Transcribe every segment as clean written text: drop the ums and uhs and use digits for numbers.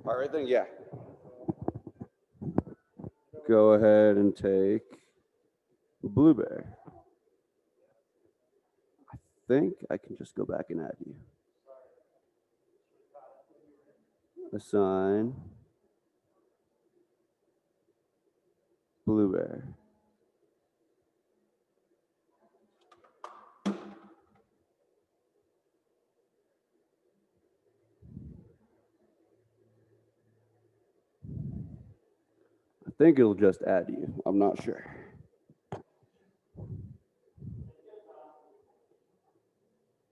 All right then, yeah. Go ahead and take Blue Bear. I think I can just go back and add you. Assign Blue Bear. I think it'll just add you. I'm not sure.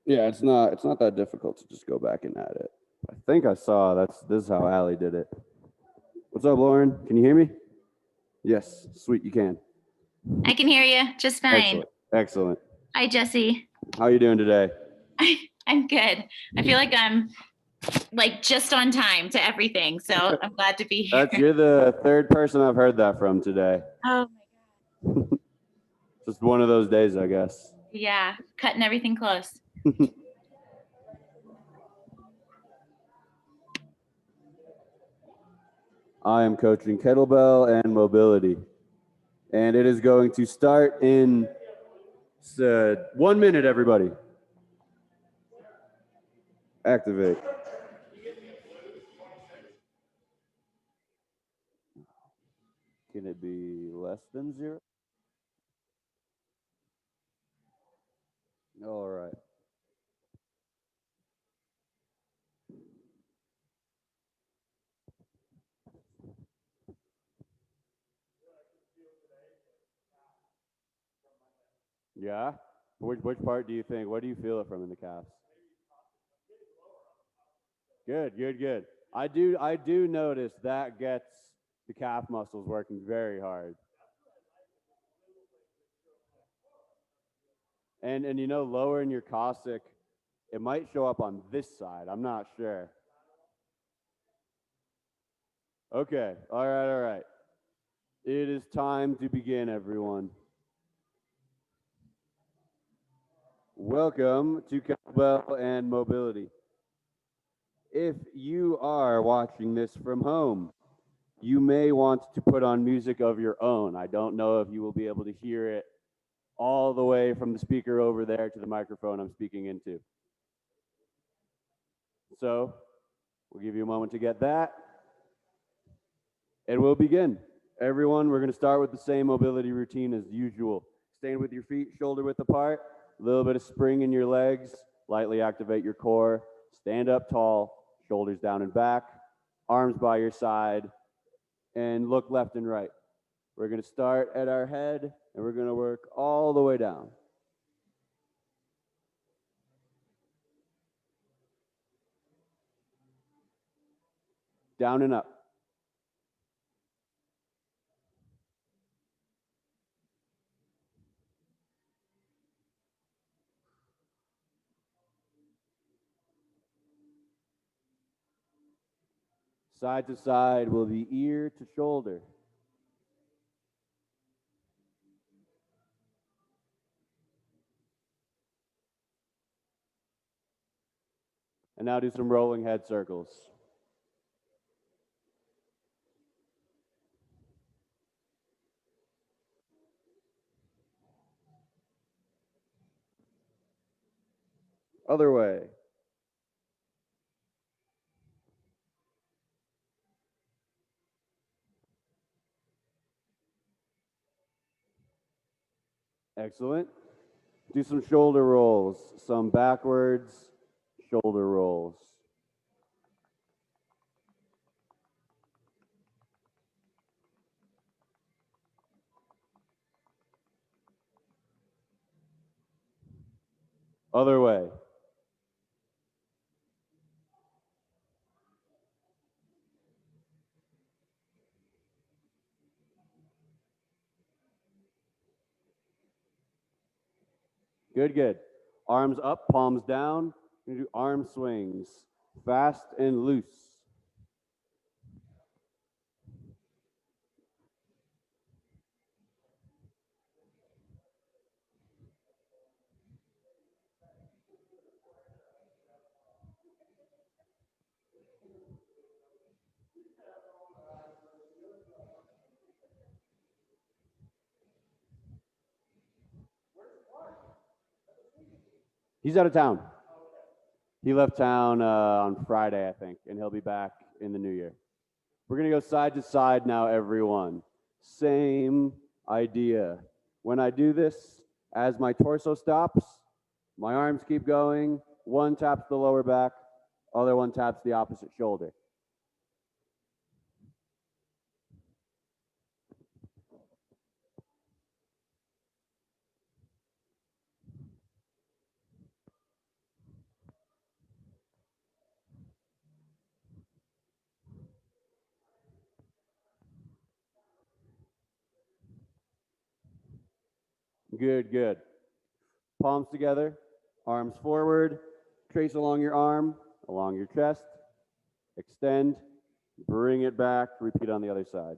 Yeah, it's not that difficult to just go back and add it. I think I saw this is how Allie did it. What's up, Lauren? Can you hear me? Yes, sweet, you can. I can hear you just fine. Excellent. Excellent. Hi, Jesse. How are you doing today? I'm good. I feel like I'm like just on time to everything, so I'm glad to be here. You're the third person I've heard that from today. Oh my God. Just one of those days, I guess. Yeah, cutting everything close. I am coaching kettlebell and mobility. And it is going to start in 1 minute, everybody. Activate. Can it be less than 0? All right. Yeah? Which part do you think? What do you feel it from in the calves? Good, good, good. I do notice that gets the calf muscles working very hard. And you know, lowering your caustic, it might show up on this side. I'm not sure. Okay, all right, all right. It is time to begin, everyone. Welcome to Kettlebell and Mobility. If you are watching this from home, you may want to put on music of your own. I don't know if you will be able to hear it all the way from the speaker over there to the microphone I'm speaking into. So we'll give you a moment to get that. And we'll begin. Everyone, we're going to start with the same mobility routine as usual. Stand with your feet shoulder width apart, a little bit of spring in your legs, lightly activate your core, stand up tall, shoulders down and back, arms by your side, and look left and right. We're going to start at our head, and we're going to work all the way down. Down and up. Side to side will be ear to shoulder. And now do some rolling head circles. Other way. Excellent. Do some shoulder rolls, some backwards shoulder rolls. Other way. Good, good. Arms up, palms down. You're gonna do arm swings, fast and loose. He's out of town. He left town on Friday, I think, and he'll be back in the new year. We're going to go side to side now, everyone. Same idea. When I do this, as my torso stops, my arms keep going. One taps the lower back, other one taps the opposite shoulder. Good, good. Palms together, arms forward, trace along your arm, along your chest, extend, bring it back, repeat on the other side.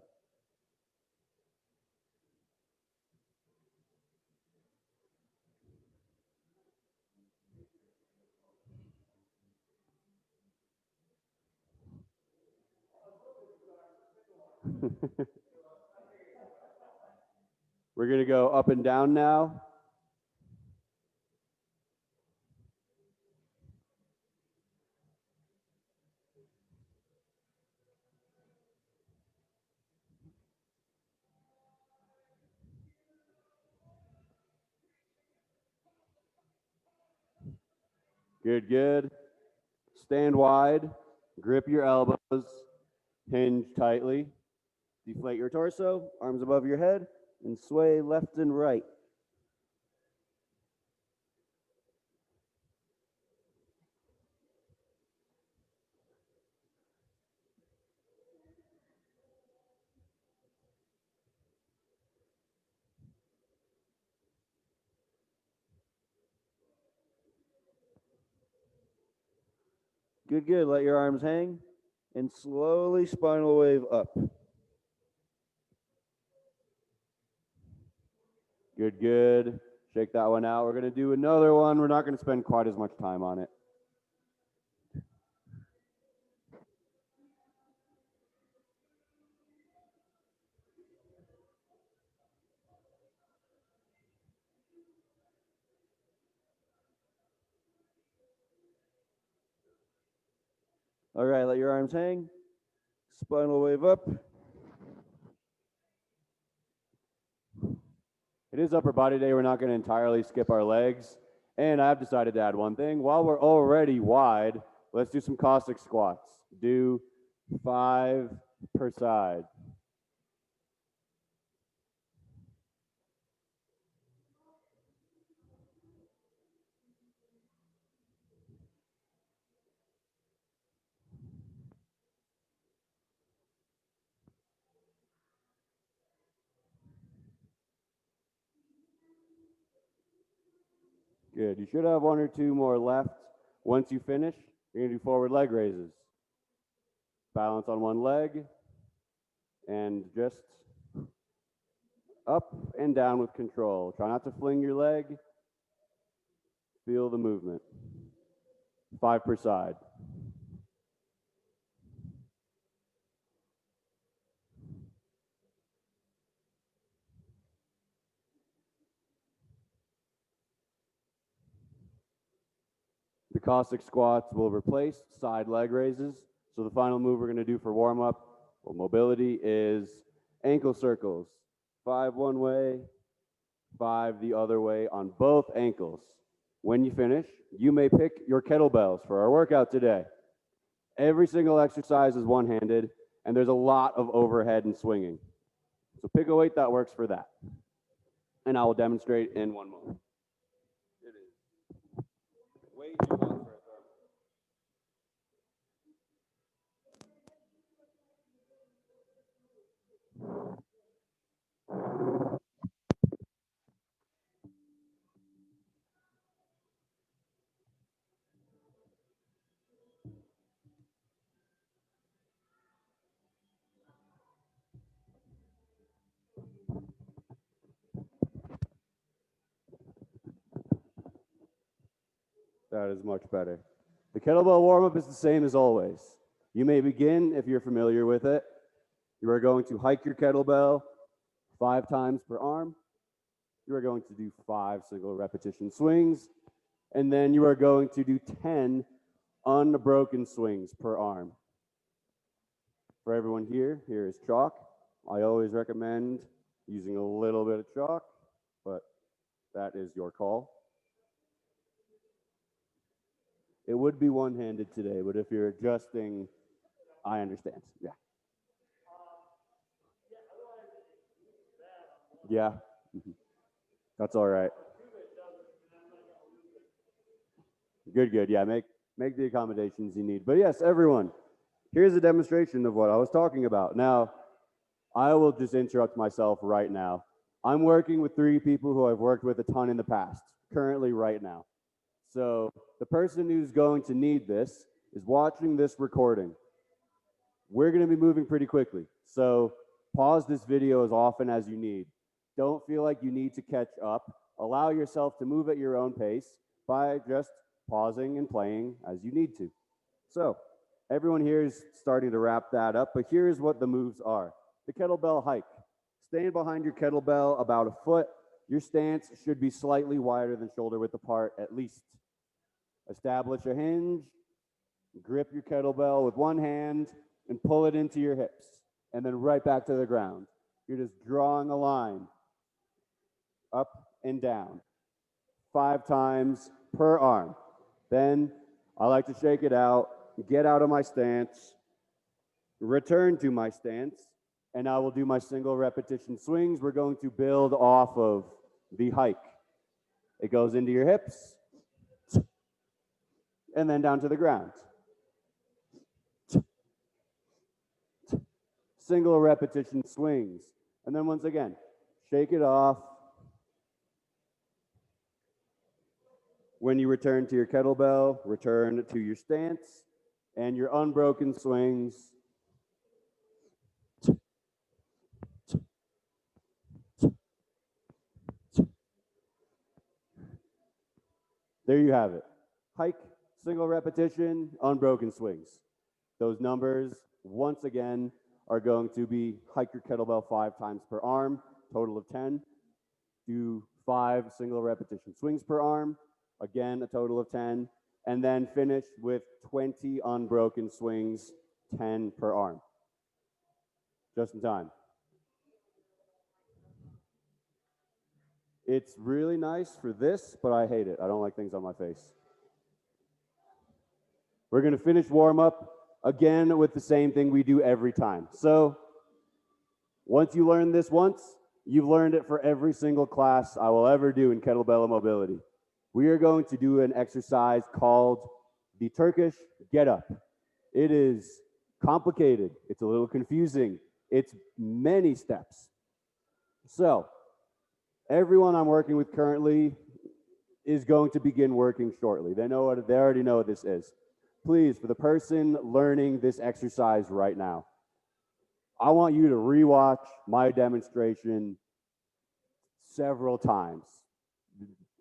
We're going to go up and down now. Good, good. Stand wide, grip your elbows, hinge tightly, deflate your torso, arms above your head, and sway left and right. Good, good. Let your arms hang and slowly spinal wave up. Good, good. Shake that one out. We're going to do another one. We're not going to spend quite as much time on it. All right, let your arms hang. Spinal wave up. It is upper body day. We're not going to entirely skip our legs. And I've decided to add one thing. While we're already wide, let's do some Caustic Squats. Do 5 per side. Good. You should have 1 or 2 more left. Once you finish, you're going to do forward leg raises. Balance on one leg and just up and down with control. Try not to fling your leg. Feel the movement. 5 per side. The Caustic Squats will replace side leg raises. So the final move we're going to do for warm-up or mobility is ankle circles. 5 one way, 5 the other way on both ankles. When you finish, you may pick your kettlebells for our workout today. Every single exercise is one-handed, and there's a lot of overhead and swinging. So pick a weight that works for that. And I will demonstrate in one moment. It is way too long for a thermal. That is much better. The kettlebell warm-up is the same as always. You may begin, if you're familiar with it. You are going to hike your kettlebell 5 times per arm. You are going to do 5 single repetition swings And then you are going to do 10 unbroken swings per arm. For everyone here, here is chalk. I always recommend using a little bit of chalk, but that is your call. It would be one-handed today, but if you're adjusting, I understand. Yeah. Yeah. That's all right. Good, good. Yeah, make the accommodations you need. But yes, everyone, here's a demonstration of what I was talking about. Now, I will just interrupt myself right now. I'm working with 3 people who I've worked with a ton in the past, currently right now. So the person who's going to need this is watching this recording. We're going to be moving pretty quickly. So pause this video as often as you need. Don't feel like you need to catch up. Allow yourself to move at your own pace by just pausing and playing as you need to. So everyone here is starting to wrap that up, but here's what the moves are. The kettlebell hike. Stand behind your kettlebell about a foot. Your stance should be slightly wider than shoulder width apart at least. Establish a hinge, grip your kettlebell with one hand and pull it into your hips and then right back to the ground. You're just drawing a line up and down 5 times per arm. Then I like to shake it out, get out of my stance, return to my stance, and I will do my single repetition swings. We're going to build off of the hike. It goes into your hips and then down to the ground. Single repetition swings. And then once again, shake it off. When you return to your kettlebell, return to your stance and your unbroken swings. There you have it. Hike, single repetition, unbroken swings. Those numbers, once again, are going to be hike your kettlebell 5 times per arm, total of 10. Do 5 single repetition swings per arm, again, a total of 10. And then finish with 20 unbroken swings, 10 per arm. Just in time. It's really nice for this, but I hate it. I don't like things on my face. We're going to finish warm-up again with the same thing we do every time. So once you learn this once, you've learned it for every single class I will ever do in Kettlebell Mobility. We are going to do an exercise called the Turkish Get Up. It is complicated. It's a little confusing. It's many steps. So everyone I'm working with currently is going to begin working shortly. They already know what this is. Please, for the person learning this exercise right now, I want you to rewatch my demonstration several times,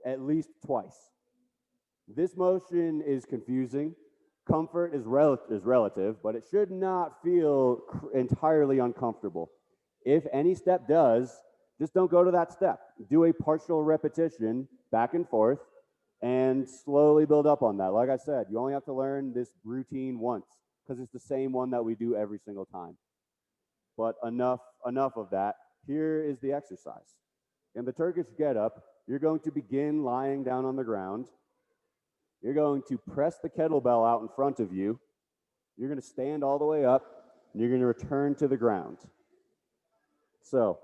at least twice. This motion is confusing. Comfort is relative, but it should not feel entirely uncomfortable. If any step does, just don't go to that step. Do a partial repetition back and forth and slowly build up on that. Like I said, you only have to learn this routine once because it's the same one that we do every single time. But enough of that. Here is the exercise. In the Turkish Get Up, you're going to begin lying down on the ground. You're going to press the kettlebell out in front of you. You're going to stand all the way up, and you're going to return to the ground. So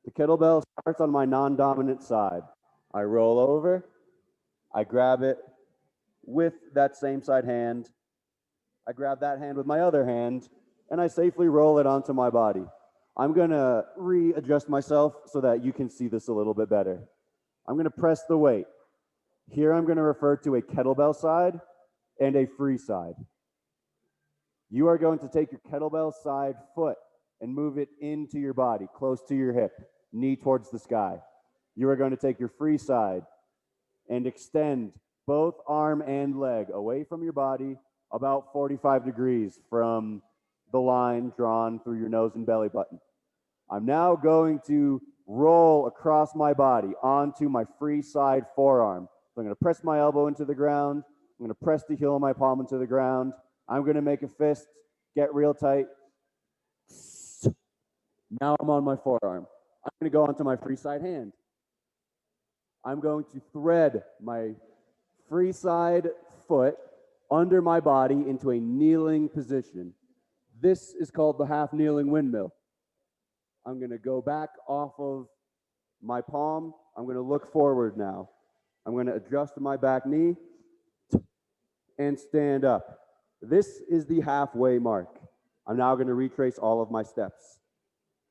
the kettlebell starts on my non-dominant side. I roll over, I grab it with that same side hand. I grab that hand with my other hand, and I safely roll it onto my body. I'm gonna readjust myself so that you can see this a little bit better. I'm gonna press the weight. Here I'm gonna refer to a kettlebell side and a free side. You are going to take your kettlebell side foot and move it into your body, close to your hip, knee towards the sky. You are going to take your free side and extend both arm and leg away from your body about 45 degrees from the line drawn through your nose and belly button. I'm now going to roll across my body onto my free side forearm, So I'm going to press my elbow into the ground. I'm going to press the heel of my palm into the ground. I'm going to make a fist, get real tight. Now I'm on my forearm. I'm going to go onto my free side hand. I'm going to thread my free side foot under my body into a kneeling position. This is called the half kneeling windmill. I'm going to go back off of my palm. I'm going to look forward now. I'm going to adjust my back knee and stand up. This is the halfway mark. I'm now going to retrace all of my steps.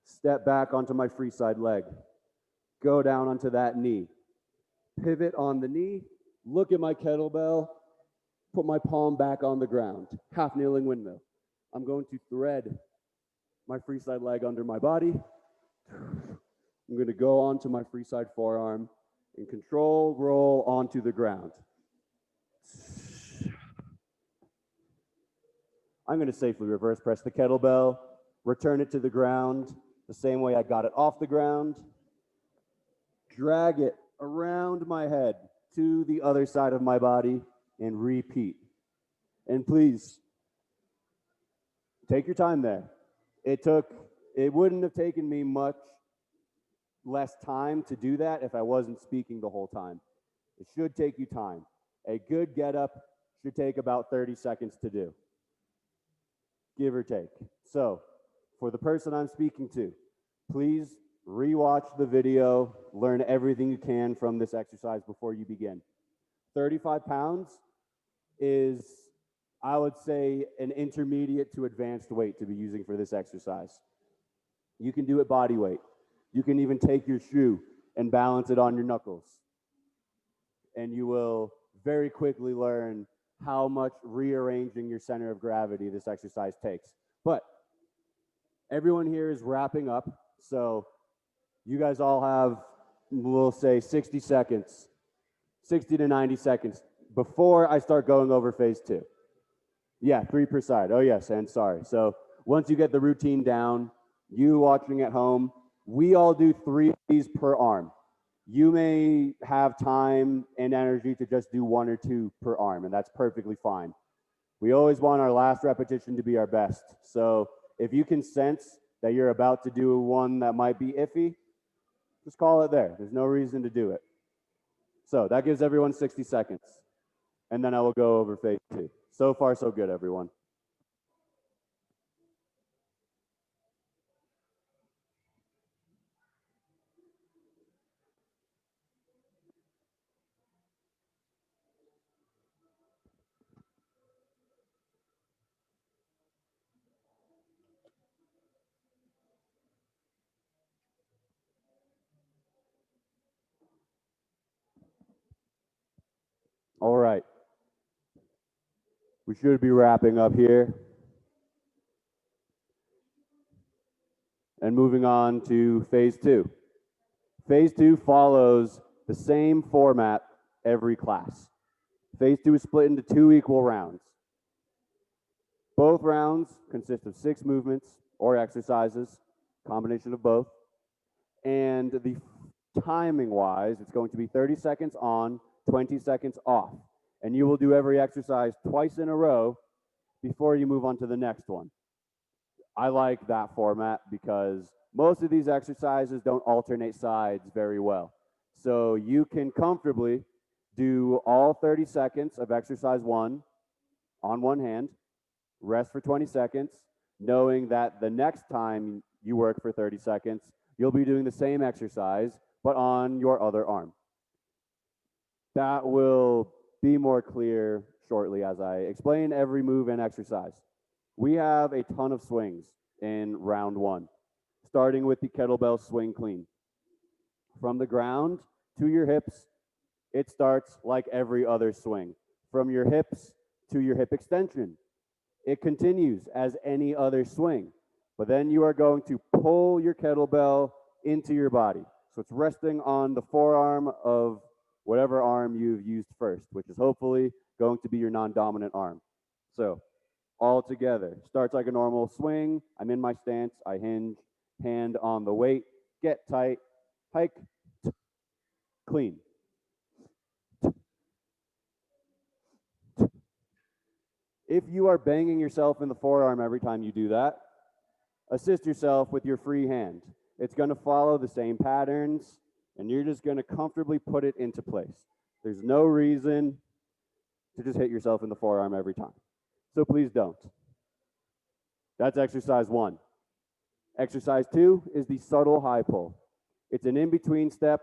Step back onto my free side leg. Go down onto that knee. Pivot on the knee. Look at my kettlebell. Put my palm back on the ground. Half kneeling windmill. I'm going to thread my free side leg under my body. I'm going to go onto my free side forearm and control roll onto the ground. I'm going to safely reverse press the kettlebell, return it to the ground the same way I got it off the ground, drag it around my head to the other side of my body, and repeat. And please, take your time there. It wouldn't have taken me much less time to do that if I wasn't speaking the whole time. It should take you time. A good get up should take about 30 seconds to do, give or take. So, for the person I'm speaking to, please rewatch the video, learn everything you can from this exercise before you begin. 35 pounds is, I would say, an intermediate to advanced weight to be using for this exercise. You can do it body weight. You can even take your shoe and balance it on your knuckles. And you will very quickly learn how much rearranging your center of gravity this exercise takes. But everyone here is wrapping up, so you guys all have, we'll say, 60 seconds, 60 to 90 seconds before I start going over phase 2. Yeah, 3 per side. Oh yes, and sorry. So once you get the routine down, you watching at home, we all do 3 of these per arm. You may have time and energy to just do 1 or 2 per arm, and that's perfectly fine. We always want our last repetition to be our best. So if you can sense that you're about to do one that might be iffy, just call it there. There's no reason to do it. So that gives everyone 60 seconds. And then I will go over phase 2. So far, so good, everyone. All right. We should be wrapping up here. And moving on to phase 2. Phase 2 follows the same format every class. Phase 2 is split into 2 equal rounds. Both rounds consist of 6 movements or exercises, combination of both. And the timing wise, it's going to be 30 seconds on, 20 seconds off. And you will do every exercise twice in a row before you move on to the next one. I like that format because most of these exercises don't alternate sides very well. So you can comfortably do all 30 seconds of exercise 1 on one hand, rest for 20 seconds, knowing that the next time you work for 30 seconds, you'll be doing the same exercise, but on your other arm. That will be more clear shortly as I explain every move and exercise. We have a ton of swings in round 1, starting with the kettlebell swing clean. From the ground to your hips, it starts like every other swing. From your hips to your hip extension, it continues as any other swing. But then you are going to pull your kettlebell into your body. So it's resting on the forearm of whatever arm you've used first, which is hopefully going to be your non-dominant arm. So all together, starts like a normal swing. I'm in my stance, I hinge, hand on the weight, get tight, hike, clean, If you are banging yourself in the forearm every time you do that, assist yourself with your free hand. It's going to follow the same patterns, and you're just going to comfortably put it into place. There's no reason to just hit yourself in the forearm every time. So please don't. That's exercise 1. Exercise 2 is the subtle high pull. It's an in-between step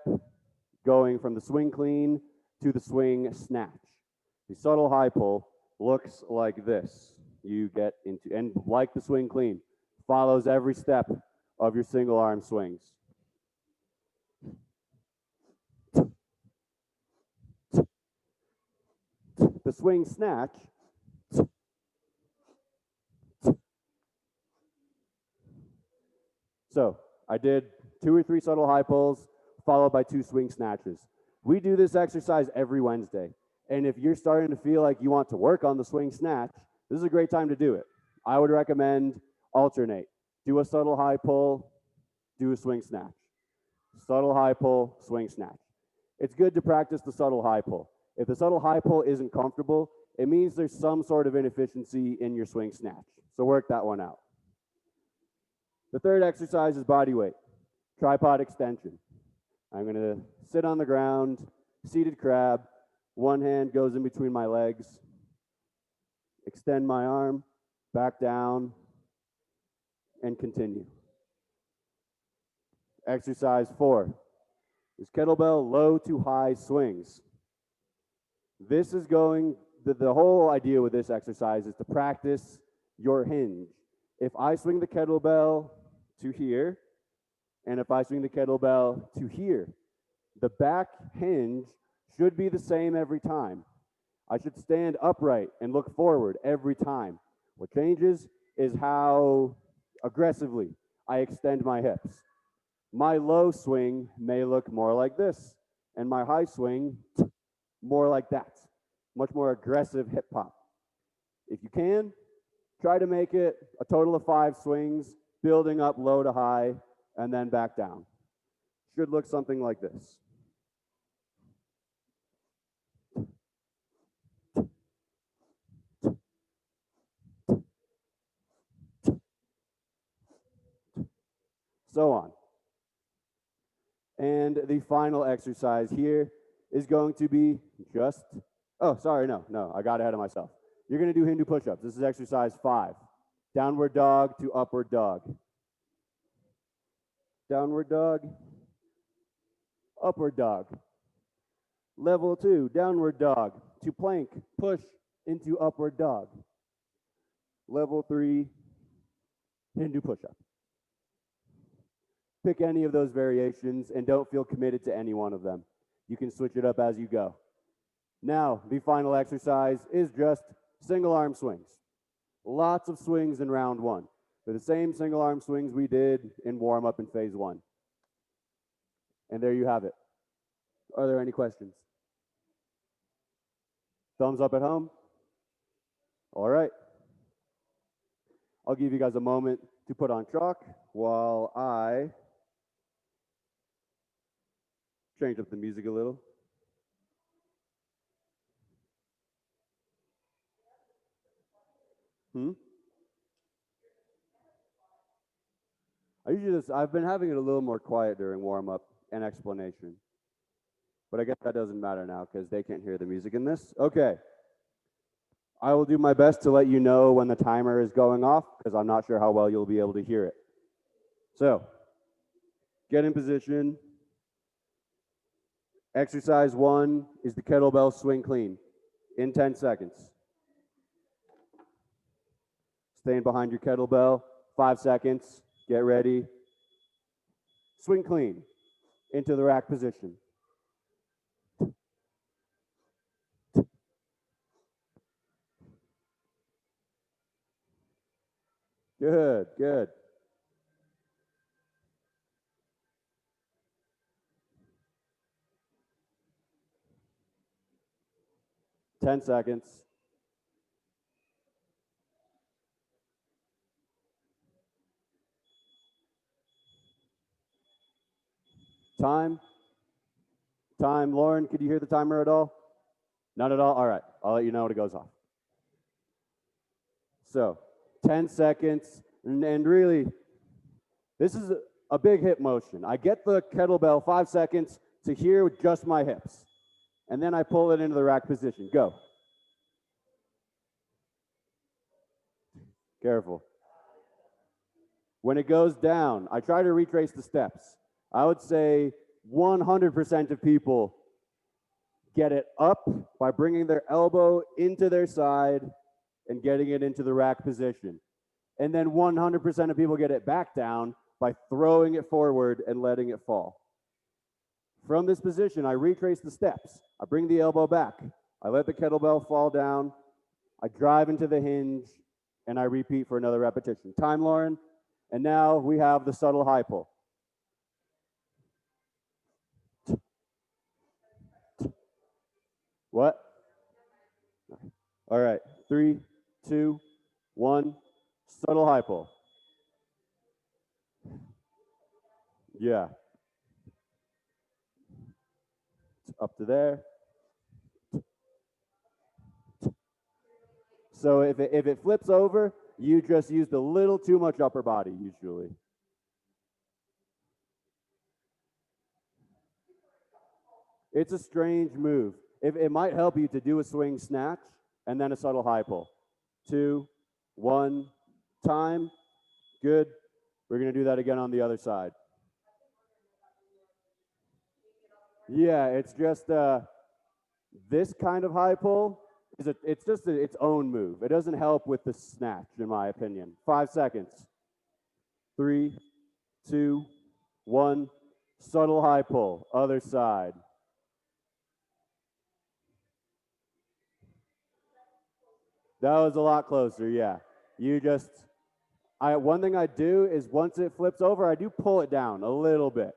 going from the swing clean to the swing snatch. The subtle high pull looks like this. You get into, and like the swing clean, follows every step of your single arm swings. The swing snatch so I did 2 or 3 subtle high pulls followed by 2 swing snatches. We do this exercise every Wednesday. And if you're starting to feel like you want to work on the swing snatch, this is a great time to do it. I would recommend alternate. Do a subtle high pull, do a swing snatch. Subtle high pull, swing snatch. It's good to practice the subtle high pull. If the subtle high pull isn't comfortable, it means there's some sort of inefficiency in your swing snatch. So work that one out. The third exercise is body weight, tripod extension. I'm going to sit on the ground, seated crab. One hand goes in between my legs. Extend my arm, back down, and continue. Exercise 4 is kettlebell low to high swings. This is going, the whole idea with this exercise is to practice your hinge. If I swing the kettlebell to here, and if I swing the kettlebell to here, the back hinge should be the same every time. I should stand upright and look forward every time. What changes is how aggressively I extend my hips. My low swing may look more like this, and my high swing more like that. Much more aggressive hip hop. If you can, try to make it a total of 5 swings, building up low to high, and then back down. Should look something like this. So on. And the final exercise here is going to be just, oh, sorry, no, I got ahead of myself. You're going to do Hindu push-ups. This is exercise 5. Downward dog to upward dog. Downward dog, upward dog. Level 2, downward dog to plank, push into upward dog. Level 3, Hindu push-up. Pick any of those variations and don't feel committed to any one of them. You can switch it up as you go. Now, the final exercise is just single arm swings. Lots of swings in round 1. They're the same single arm swings we did in warm-up in phase 1. And there you have it. Are there any questions? Thumbs up at home? All right. I'll give you guys a moment to put on chalk while I change up the music a little. I've been having it a little more quiet during warm-up and explanation. But I guess that doesn't matter now because they can't hear the music in this. Okay. I will do my best to let you know when the timer is going off because I'm not sure how well you'll be able to hear it. So, get in position. Exercise 1 is the kettlebell swing clean in 10 seconds. Stand behind your kettlebell, 5 seconds, get ready. Swing clean into the rack position. Good, good. Ten seconds. Time. Time. Lauren, could you hear the timer at all? None at all? All right. I'll let you know when it goes off. So 10 seconds, and really, this is a big hip motion. I get the kettlebell 5 seconds to here with just my hips, and then I pull it into the rack position. Go. Careful. When it goes down, I try to retrace the steps. I would say 100% of people get it up by bringing their elbow into their side and getting it into the rack position. And then 100% of people get it back down by throwing it forward and letting it fall. From this position, I retrace the steps. I bring the elbow back. I let the kettlebell fall down. I drive into the hinge, and I repeat for another repetition. Time, Lauren. And now we have the subtle high pull. What? All right, 3, 2, 1, subtle high pull. Yeah. Up to there. So if it flips over, you just used a little too much upper body usually. It's a strange move. It might help you to do a swing snatch and then a subtle high pull. 2, 1, time. Good. We're going to do that again on the other side. Yeah, it's just this kind of high pull it's just its own move. It doesn't help with the snatch, in my opinion. 5 seconds. 3, 2, 1. Subtle high pull. Other side. That was a lot closer, yeah. One thing I do is once it flips over, I do pull it down a little bit.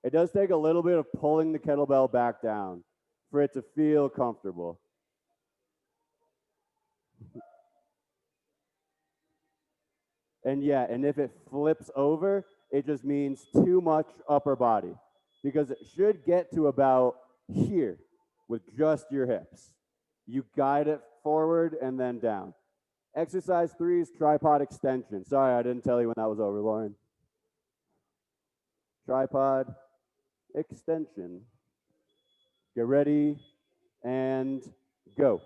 It does take a little bit of pulling the kettlebell back down for it to feel comfortable. And yeah, and if it flips over, it just means too much upper body because it should get to about here with just your hips. You guide it forward and then down. Exercise 3 is tripod extension. Sorry, I didn't tell you when that was over, Lauren. Tripod extension. Get ready and go.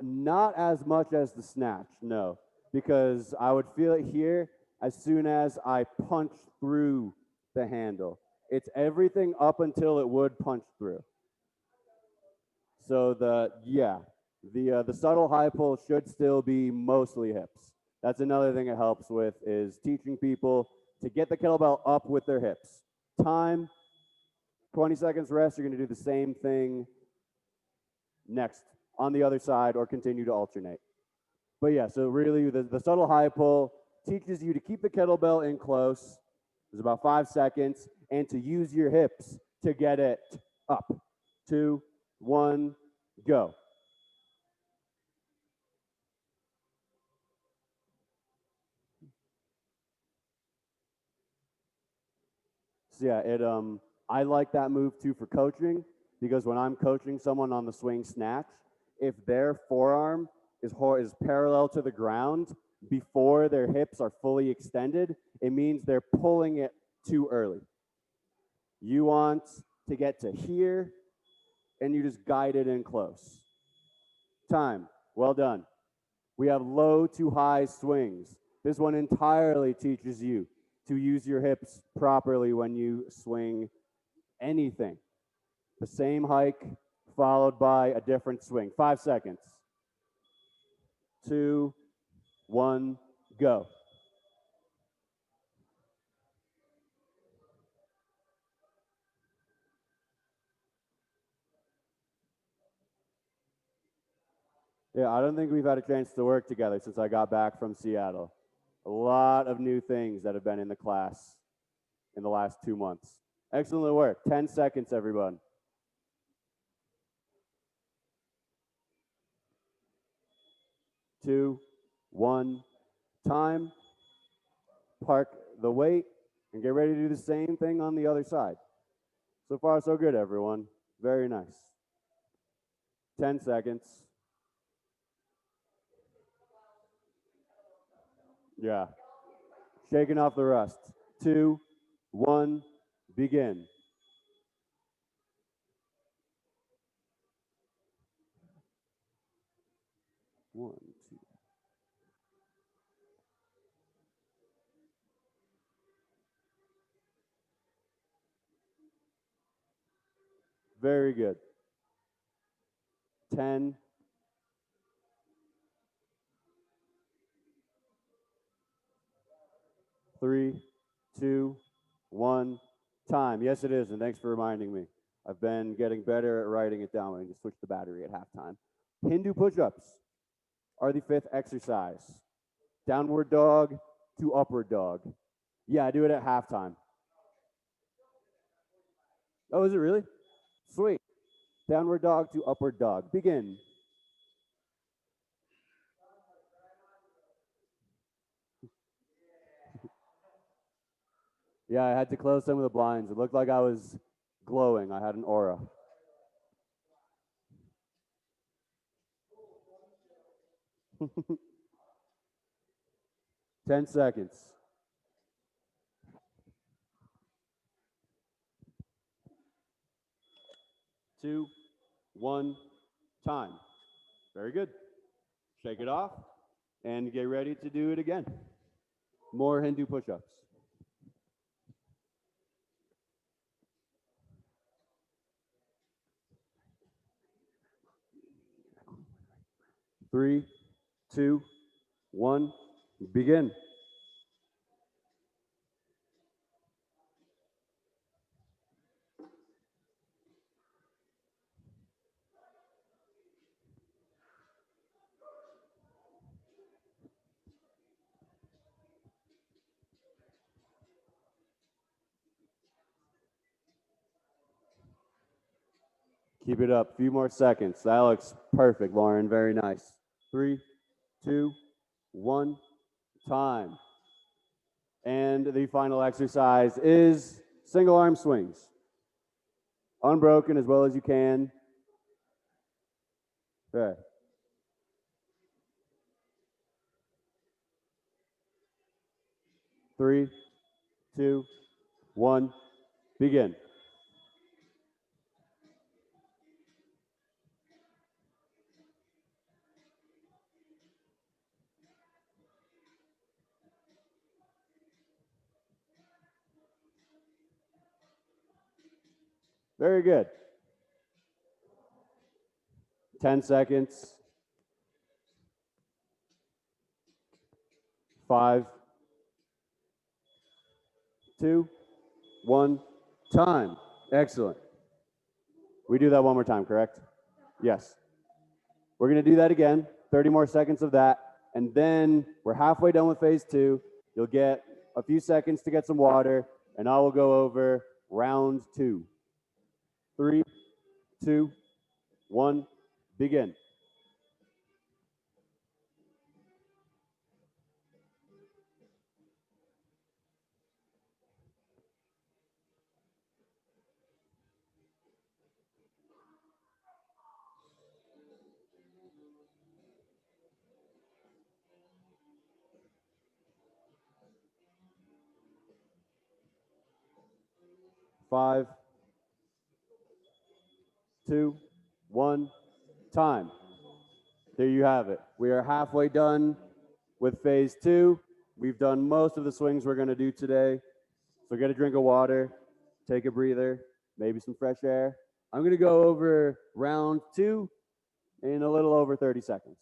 Not as much as the snatch, no, because I would feel it here as soon as I punch through the handle. It's everything up until it would punch through. So the subtle high pull should still be mostly hips. That's another thing it helps with is teaching people to get the kettlebell up with their hips. Time, 20 seconds rest. You're going to do the same thing next on the other side or continue to alternate. But yeah, so really the subtle high pull teaches you to keep the kettlebell in close. There's about 5 seconds and to use your hips to get it up. 2, 1, go. So yeah, I like that move too for coaching because when I'm coaching someone on the swing snatch, if their forearm is parallel to the ground before their hips are fully extended, it means they're pulling it too early. You want to get to here, and you just guide it in close. Time. Well done. We have low to high swings. This one entirely teaches you to use your hips properly when you swing anything. The same hike followed by a different swing. 5 seconds. 2, 1, go. Yeah, I don't think we've had a chance to work together since I got back from Seattle. A lot of new things that have been in the class in the last 2 months. Excellent work. 10 seconds, everyone. 2, 1, time. Park the weight and get ready to do the same thing on the other side. So far, so good, everyone. Very nice. 10 seconds. Yeah. Shaking off the rust. 2, 1, begin. One, two. Very good. 10. 3, 2, 1. Time. Yes, it is, and thanks for reminding me. I've been getting better at writing it down. I just switched the battery at halftime. Hindu push-ups are the 5th exercise. Downward dog to upward dog. Yeah, I do it at halftime. Oh, is it really? Sweet. Downward dog to upward dog. Begin. Yeah, I had to close some of the blinds. It looked like I was glowing. I had an aura. Ten seconds. 2, 1, time. Very good. Shake it off and get ready to do it again. More Hindu push-ups. 3, 2, 1, begin. Keep it up. A few more seconds. That looks perfect, Lauren. Very nice. 3, 2, 1, time. And the final exercise is single arm swings. Unbroken as well as you can. Okay. 3, 2, 1, begin. Very good. 10 seconds. 5, 2, 1, time. Excellent. We do that one more time, correct? Yes. We're going to do that again, 30 more seconds of that, and then we're halfway done with phase 2. You'll get a few seconds to get some water, and I will go over round 2. 3, 2, 1, begin. Five, 2, 1, time. There you have it. We are halfway done with phase 2. We've done most of the swings we're going to do today. So get a drink of water, take a breather, maybe some fresh air. I'm going to go over round 2 in a little over 30 seconds.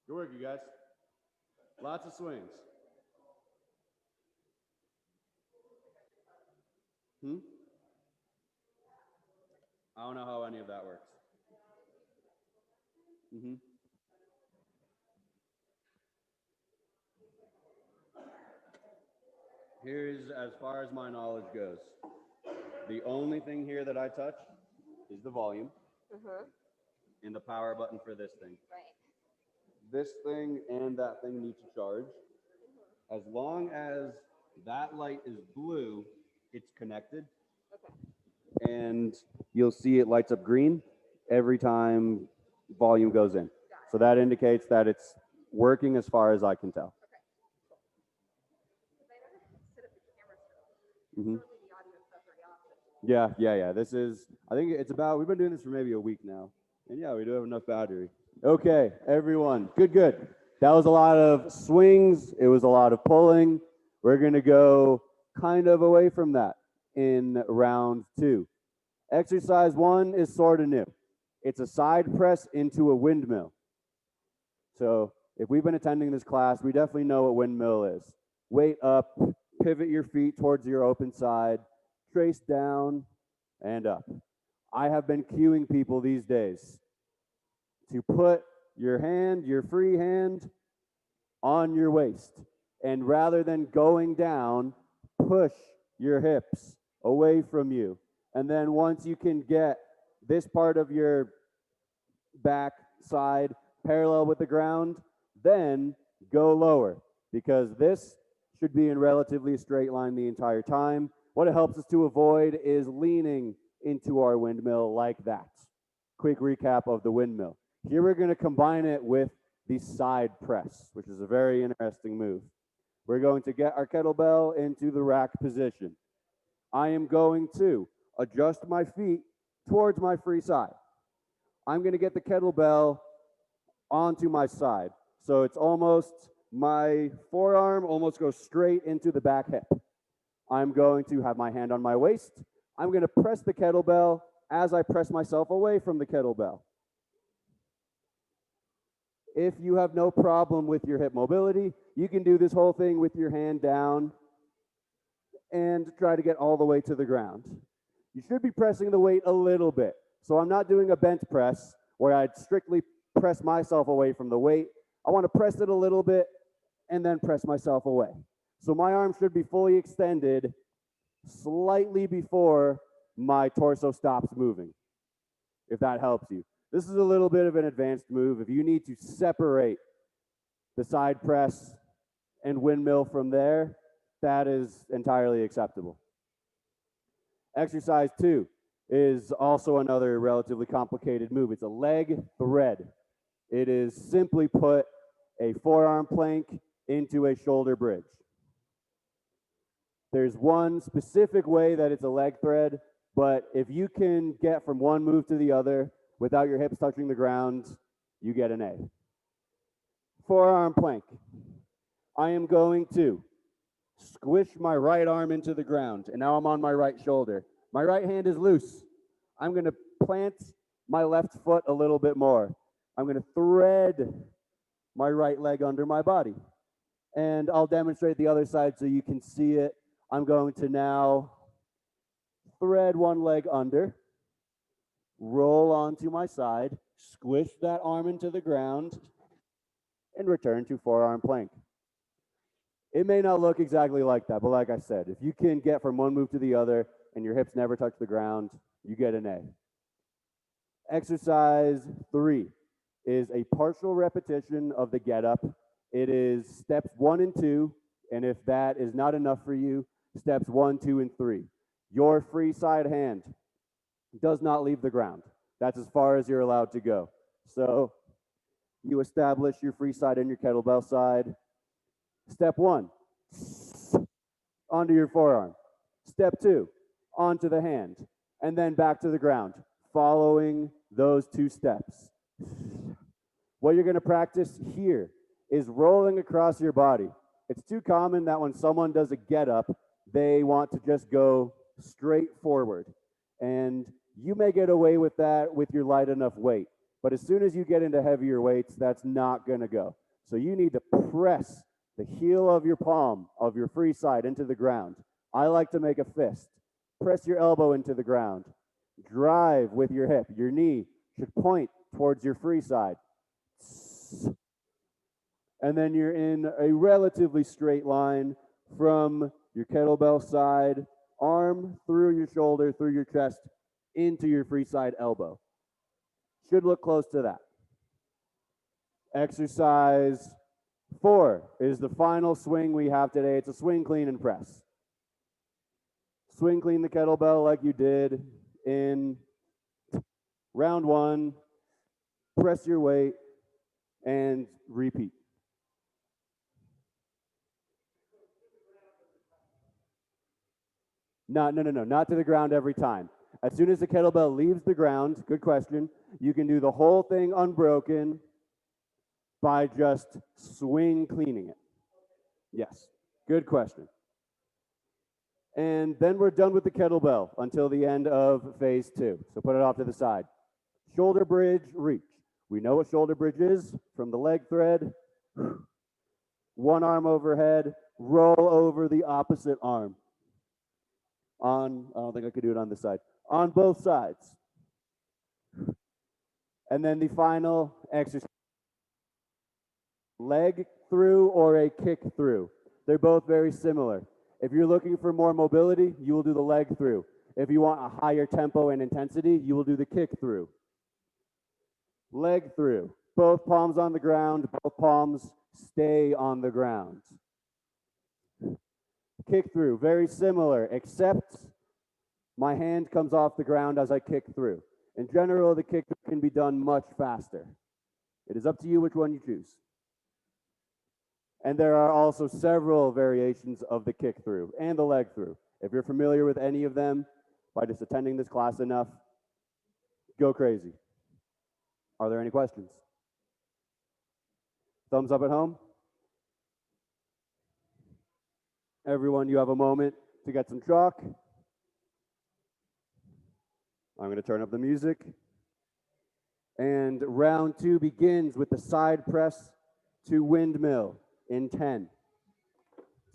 Good work, you guys. Lots of swings. I don't know how any of that works. Here's as far as my knowledge goes. The only thing here that I touch is the volume and the power button for this thing. Right. This thing and that thing need to charge. As long as that light is blue, it's connected. Okay. and you'll see it lights up green every time volume goes in. So that indicates that it's working as far as I can tell. Mm-hmm. Yeah. This is, I think it's about, we've been doing this for maybe a week now. And yeah, we do have enough battery. Okay, everyone, good. That was a lot of swings. It was a lot of pulling. We're gonna go kind of away from that in round 2. Exercise 1 is sort of new. It's a side press into a windmill. So if we've been attending this class, we definitely know what windmill is. Weight up, pivot your feet towards your open side, trace down and up. I have been cueing people these days to put your hand, your free hand, on your waist. And rather than going down, push your hips away from you. And then once you can get this part of your back side parallel with the ground, then go lower, because this should be in relatively straight line the entire time. What it helps us to avoid is leaning into our windmill like that. Quick recap of the windmill. Here we're going to combine it with the side press, which is a very interesting move. We're going to get our kettlebell into the rack position. I am going to adjust my feet towards my free side. I'm going to get the kettlebell onto my side. So it's almost, my forearm almost goes straight into the back hip. I'm going to have my hand on my waist. I'm going to press the kettlebell as I press myself away from the kettlebell. If you have no problem with your hip mobility, you can do this whole thing with your hand down and try to get all the way to the ground. You should be pressing the weight a little bit. So I'm not doing a bench press where I'd strictly press myself away from the weight. I want to press it a little bit and then press myself away. So my arm should be fully extended slightly before my torso stops moving, if that helps you. This is a little bit of an advanced move. If you need to separate the side press and windmill from there, that is entirely acceptable. Exercise 2 is also another relatively complicated move. It's a leg thread. It is simply put a forearm plank into a shoulder bridge. There's one specific way that it's a leg thread, but if you can get from one move to the other without your hips touching the ground, you get an A. Forearm plank. I am going to squish my right arm into the ground, and now I'm on my right shoulder. My right hand is loose. I'm going to plant my left foot a little bit more. I'm going to thread my right leg under my body. And I'll demonstrate the other side so you can see it. I'm going to now thread one leg under, roll onto my side, squish that arm into the ground, and return to forearm plank. It may not look exactly like that, but like I said, if you can get from one move to the other and your hips never touch the ground, you get an A. Exercise 3 is a partial repetition of the get up. It is steps 1 and 2, and if that is not enough for you, steps 1, 2, and 3. Your free side hand does not leave the ground. That's as far as you're allowed to go. So you establish your free side and your kettlebell side. Step 1, onto your forearm. Step 2, onto the hand, and then back to the ground, following those 2 steps. What you're going to practice here is rolling across your body. It's too common that when someone does a get up, they want to just go straight forward. And you may get away with that with your light enough weight. But as soon as you get into heavier weights, that's not going to go. So you need to press the heel of your palm of your free side into the ground. I like to make a fist. Press your elbow into the ground. Drive with your hip. Your knee should point towards your free side. And then you're in a relatively straight line from your kettlebell side, arm through your shoulder, through your chest, into your free side elbow. Should look close to that. Exercise 4 is the final swing we have today. It's a swing, clean, and press. Swing clean the kettlebell like you did in round one, press your weight, and repeat. No, not to the ground every time. As soon as the kettlebell leaves the ground, good question, you can do the whole thing unbroken by just swing cleaning it. Yes, good question. And then we're done with the kettlebell until the end of phase 2. So put it off to the side. Shoulder bridge, reach. We know what shoulder bridge is from the leg thread. One arm overhead, roll over the opposite arm. I don't think I could do it on this side. On both sides. And then the final exercise. Leg through or a kick through. They're both very similar. If you're looking for more mobility, you will do the leg through. If you want a higher tempo and intensity, you will do the kick through. Leg through. Both palms on the ground, both palms stay on the ground. Kick through, very similar, except my hand comes off the ground as I kick through. In general, the kick can be done much faster. It is up to you which one you choose. And there are also several variations of the kick through and the leg through. If you're familiar with any of them, by just attending this class enough, go crazy. Are there any questions? Thumbs up at home? Everyone, you have a moment to get some chalk. I'm going to turn up the music. And round 2 begins with the side press to windmill in 10.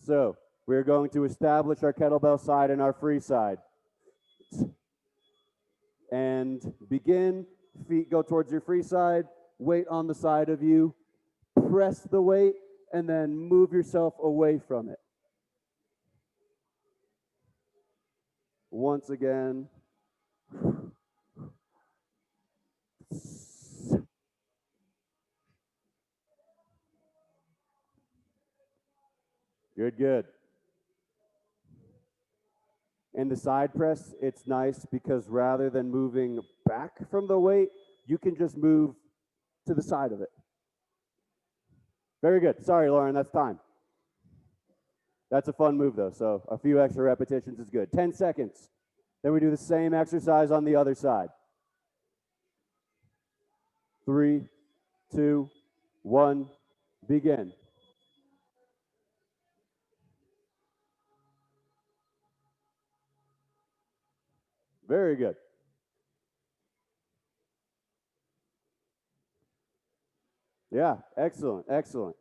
So we're going to establish our kettlebell side and our free side. And begin, feet go towards your free side, weight on the side of you, press the weight, and then move yourself away from it. Once again. Good, good. In the side press, it's nice because rather than moving back from the weight, you can just move to the side of it. Very good. Sorry, Lauren, that's time. That's a fun move, though, so a few extra repetitions is good. 10 seconds. Then we do the same exercise on the other side. 3, 2, 1, begin. Very good. Yeah, excellent, excellent.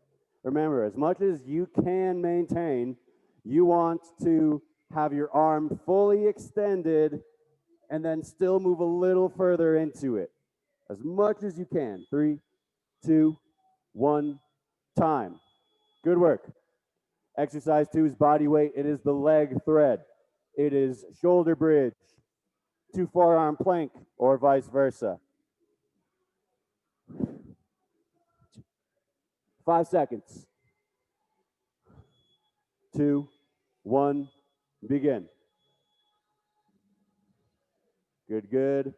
Remember, as much as you can maintain, you want to have your arm fully extended and then still move a little further into it. As much as you can. 3, 2, 1, time. Good work. Exercise 2 is body weight. It is the leg thread. It is shoulder bridge to forearm plank or vice versa. 5 seconds. 2, 1, begin. Good, good.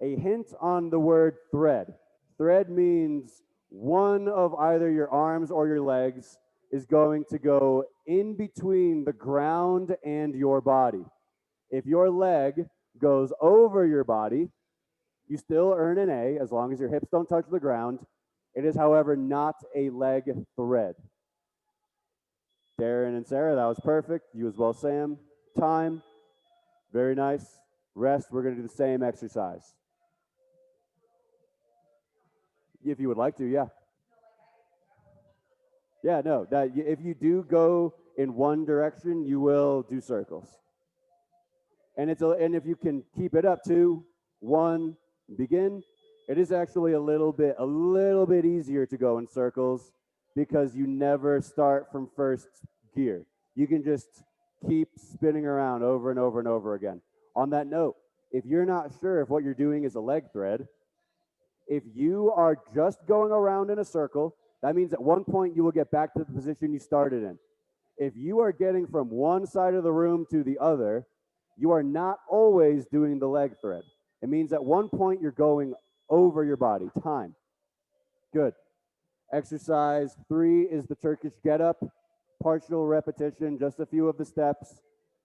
A hint on the word thread. Thread means one of either your arms or your legs is going to go in between the ground and your body. If your leg goes over your body, you still earn an A as long as your hips don't touch the ground. It is, however, not a leg thread. Darren and Sarah, that was perfect. You as well, Sam. Time. Very nice. Rest. We're going to do the same exercise. If you would like to, yeah. Yeah, no, that if you do go in one direction, you will do circles. And if you can keep it up, 2, 1, begin. It is actually a little bit easier to go in circles because you never start from first gear. You can just keep spinning around over and over and over again. On that note, if you're not sure if what you're doing is a leg thread, if you are just going around in a circle, that means at one point you will get back to the position you started in. If you are getting from one side of the room to the other, you are not always doing the leg thread. It means at one point you're going over your body. Time. Good. Exercise 3 is the Turkish Get Up. Partial repetition, just a few of the steps.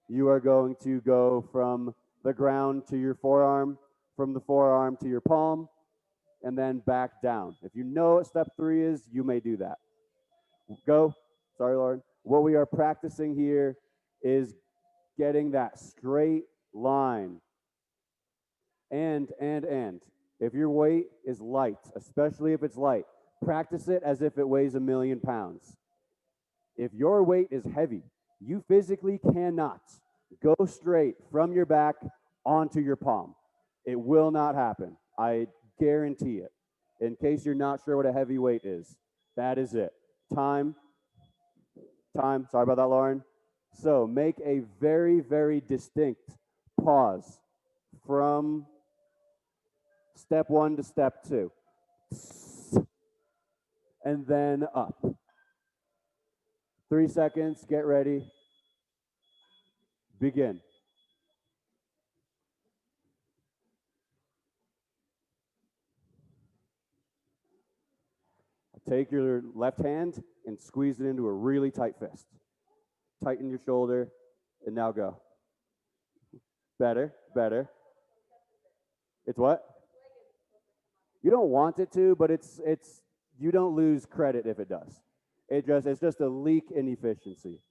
You are going to go from the ground to your forearm, from the forearm to your palm, and then back down. If you know what step 3 is, you may do that. Go. Sorry, Lauren. What we are practicing here is getting that straight line. And. If your weight is light, especially if it's light, practice it as if it weighs 1,000,000 pounds. If your weight is heavy, you physically cannot go straight from your back onto your palm. It will not happen. I guarantee it. In case you're not sure what a heavy weight is, that is it. Time. Sorry about that, Lauren. So make a very, very distinct pause from step 1 to step 2. And then up. 3 seconds, get ready. Begin. Take your left hand and squeeze it into a really tight fist. Tighten your shoulder, and now go. Better. It's what? You don't want it to, but it's you don't lose credit if it does. It's just a leak in efficiency.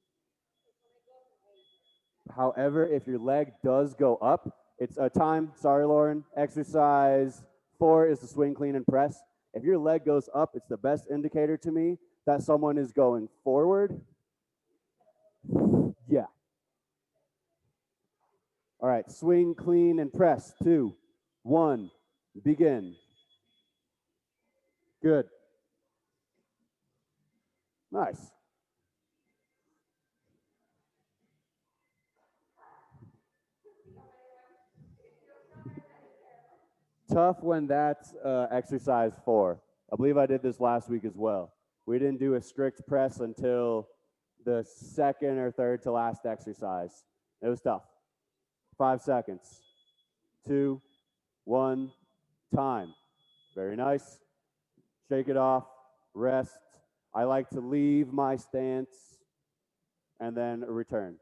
However, if your leg does go up, it's a time. Sorry, Lauren. Exercise 4 is the swing, clean, and press. If your leg goes up, it's the best indicator to me that someone is going forward. Yeah. All right, swing, clean, and press. 2, 1, begin. Good. Nice. Tough when that's exercise 4. I believe I did this last week as well. We didn't do a strict press until the second or third to last exercise. It was tough. 5 seconds. 2, 1, time. Very nice. Shake it off, rest. I like to leave my stance and then return.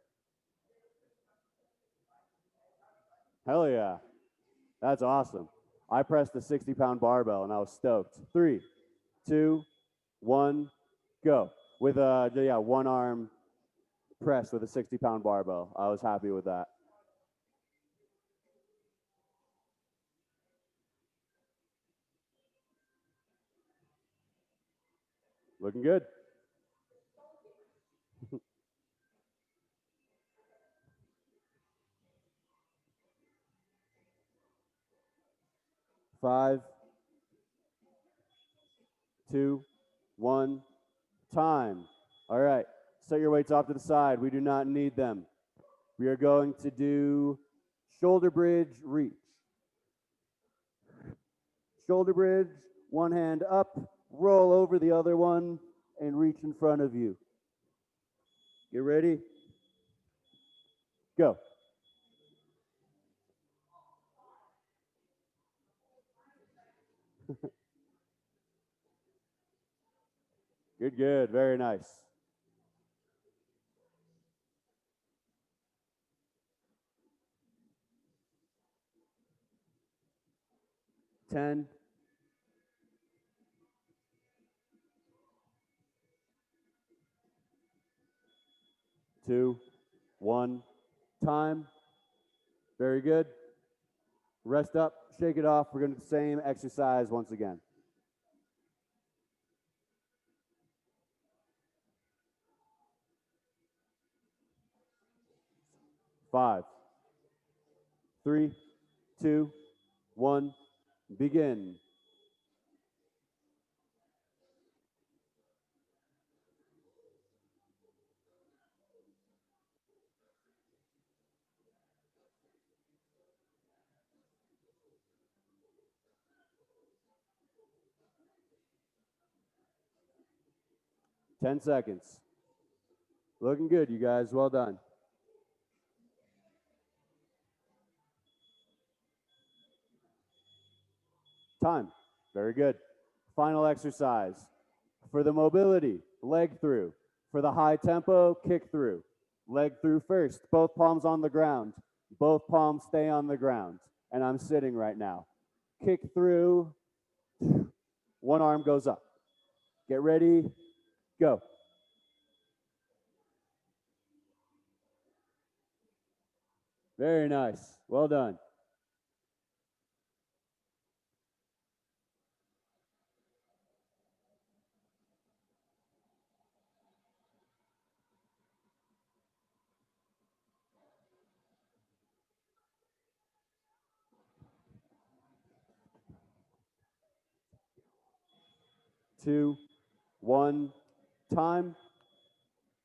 Hell yeah. That's awesome. I pressed a 60-pound barbell and I was stoked. 3, 2, 1, go. With a one arm press with a 60-pound barbell. I was happy with that. Looking good. Five, 2, 1, time. All right, set your weights off to the side. We do not need them. We are going to do shoulder bridge reach. Shoulder bridge, one hand up, roll over the other one, and reach in front of you. Get ready? Go. Good, very nice. 10, 2, 1, time. Very good. Rest up, shake it off. We're going to do the same exercise once again. 5, 3, 2, 1, begin. Ten seconds. Looking good, you guys. Well done. Time. Very good. Final exercise. For the mobility, leg through. For the high tempo, kick through. Leg through first. Both palms on the ground. Both palms stay on the ground. And I'm sitting right now. Kick through. One arm goes up. Get ready. Go. Very nice. Well done. Two, one, time.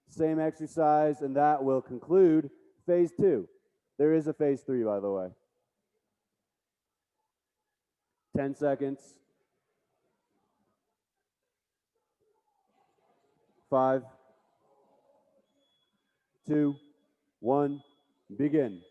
Same exercise, and that will conclude phase 2. There is a phase 3, by the way. 10 seconds. 5, 2, 1, begin.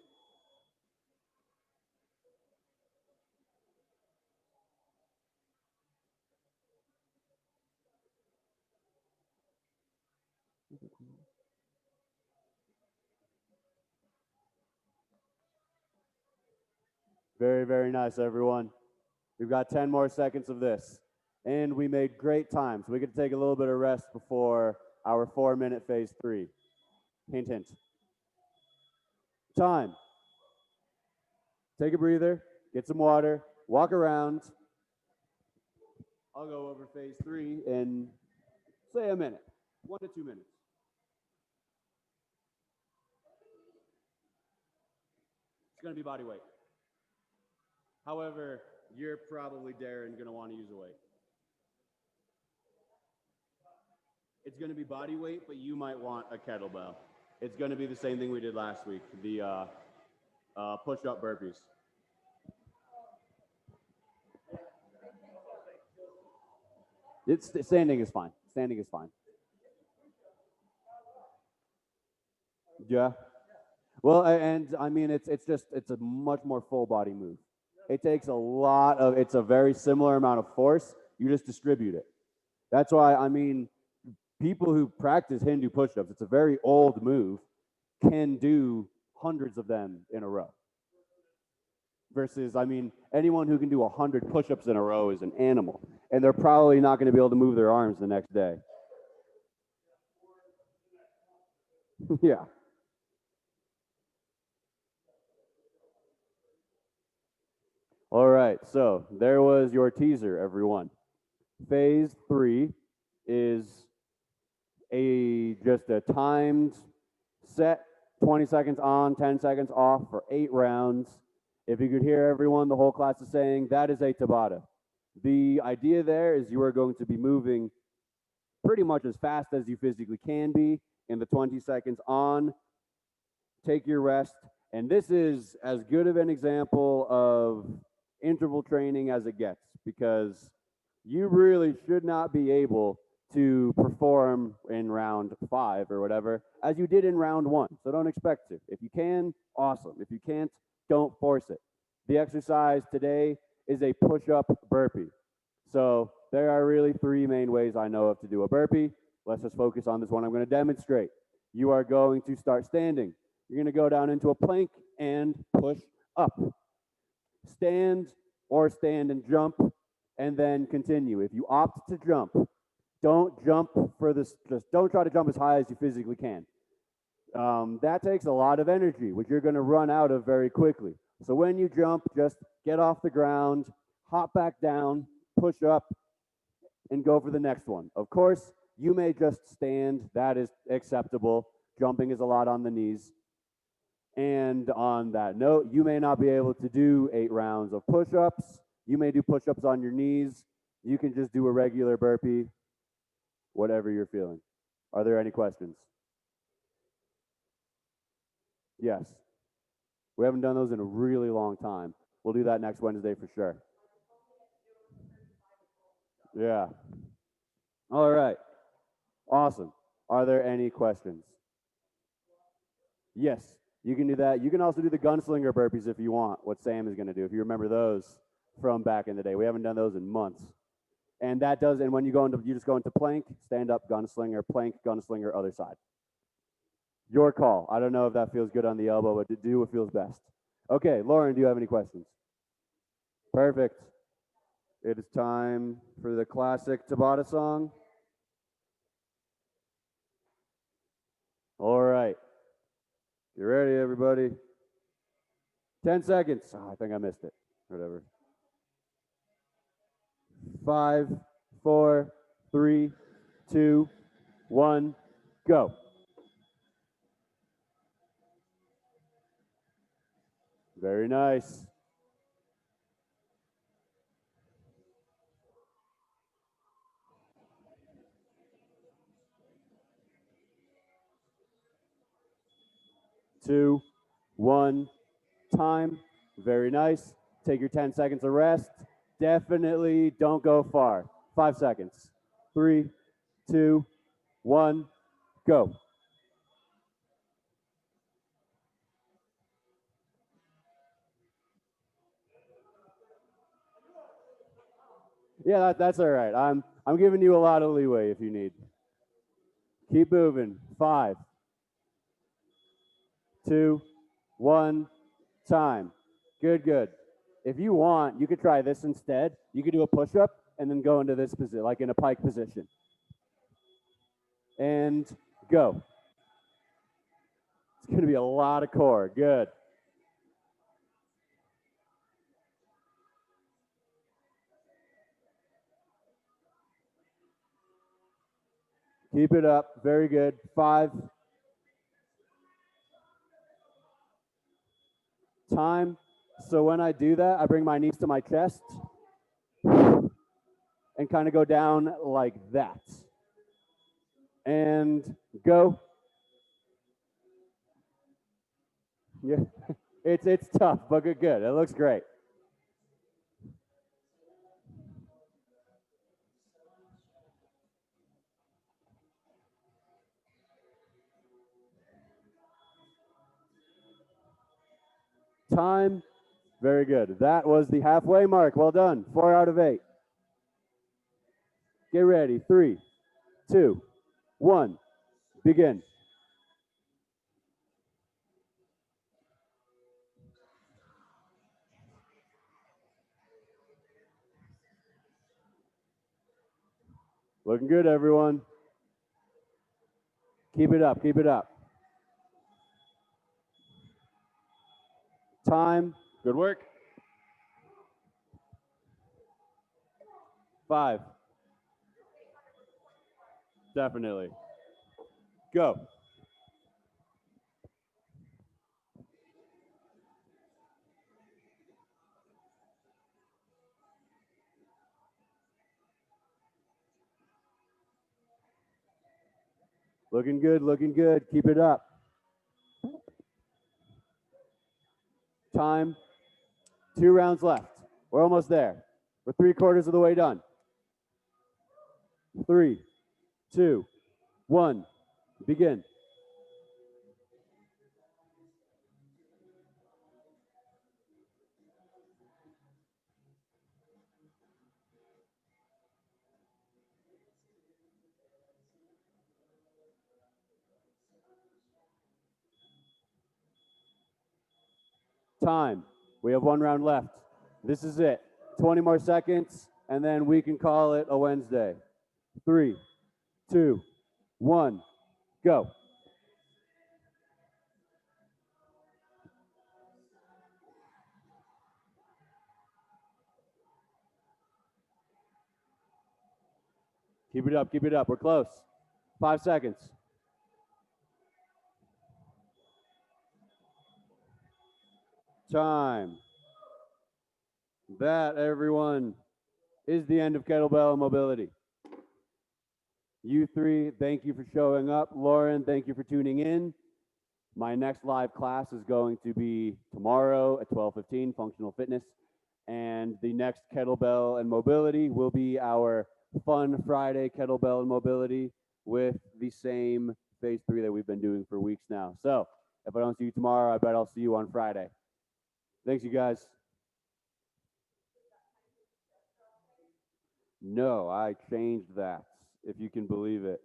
Very, very nice, everyone. We've got 10 more seconds of this. And we made great time, so we could take a little bit of rest before our 4-minute phase 3. Hint, hint. Time. Take a breather, get some water, walk around. I'll go over phase 3 in, say, a minute, 1 to 2 minutes. It's going to be body weight. However, you're probably, Darren, going to want to use a weight. It's going to be body weight, but you might want a kettlebell. It's going to be the same thing we did last week, the push-up burpees. Standing is fine. Standing is fine. Yeah. Well, and I mean, it's a much more full body move. It takes it's a very similar amount of force. You just distribute it. That's why, I mean, people who practice Hindu push-ups, it's a very old move, can do hundreds of them in a row. Versus, I mean, anyone who can do 100 push-ups in a row is an animal. And they're probably not going to be able to move their arms the next day. Yeah. All right, so there was your teaser, everyone. Phase 3 is just a timed set, 20 seconds on, 10 seconds off for 8 rounds. If you could hear everyone, the whole class is saying that is a Tabata. The idea there is you are going to be moving pretty much as fast as you physically can be in the 20 seconds on. Take your rest. And this is as good of an example of interval training as it gets, because you really should not be able to perform in round 5 or whatever as you did in round 1. So don't expect to. If you can, awesome. If you can't, don't force it. The exercise today is a push-up burpee. So there are really 3 main ways I know of to do a burpee. Let's just focus on this one I'm going to demonstrate. You are going to start standing. You're going to go down into a plank and push up. Stand or stand and jump, and then continue. If you opt to jump, don't jump for this, just don't try to jump as high as you physically can. That takes a lot of energy, which you're going to run out of very quickly. So when you jump, just get off the ground, hop back down, push up, and go for the next one. Of course, you may just stand. That is acceptable. Jumping is a lot on the knees. And on that note, you may not be able to do 8 rounds of push-ups. You may do push-ups on your knees. You can just do a regular burpee, whatever you're feeling. Are there any questions? Yes. We haven't done those in a really long time. We'll do that next Wednesday for sure. Yeah. All right. Awesome. Are there any questions? Yes, you can do that. You can also do the gunslinger burpees if you want, what Sam is going to do, if you remember those from back in the day. We haven't done those in months. And that does, and when you go into, you just go into plank, stand up, gunslinger, plank, gunslinger, other side. Your call. I don't know if that feels good on the elbow, but do what feels best. Okay, Lauren, do you have any questions? Perfect. It is time for the classic Tabata song. All right. You ready, everybody? 10 seconds. Oh, I think I missed it. Whatever. 5, 4, 3, 2, 1, go. Very nice. Two, one, time. Very nice. Take your 10 seconds of rest. Definitely don't go far. 5 seconds. 3, 2, 1, go. Yeah, that's all right. I'm giving you a lot of leeway if you need. Keep moving. 5, 2, 1, time. Good, good. If you want, you could try this instead. You could do a push-up and then go into this position, like in a pike position. And go. It's gonna be a lot of core. Good. Keep it up. Very good. 5. Time. So when I do that, I bring my knees to my chest and kind of go down like that. And go. Yeah, it's tough, but good. It looks great. Time. Very good. That was the halfway mark. Well done. 4 out of 8. Get ready. 3, 2, 1. Begin. Looking good, everyone. Keep it up. Keep it up. Time. Good work. 5. Definitely. Go. Looking good, looking good. Keep it up. Time. 2 rounds left. We're almost there. We're 3/4 of the way done. 3, 2, 1. Begin. Time. We have 1 round left. This is it. 20 more seconds, and then we can call it a Wednesday. 3, 2, 1, go. Keep it up, keep it up. We're close. 5 seconds. Time. That, everyone, is the end of Kettlebell Mobility. You three, thank you for showing up. Lauren, thank you for tuning in. My next live class is going to be tomorrow at 12:15, Functional Fitness. And the next Kettlebell and Mobility will be our Fun Friday Kettlebell and Mobility with the same phase 3 that we've been doing for weeks now. So if I don't see you tomorrow, I bet I'll see you on Friday. Thanks, you guys. No, I changed that, if you can believe it.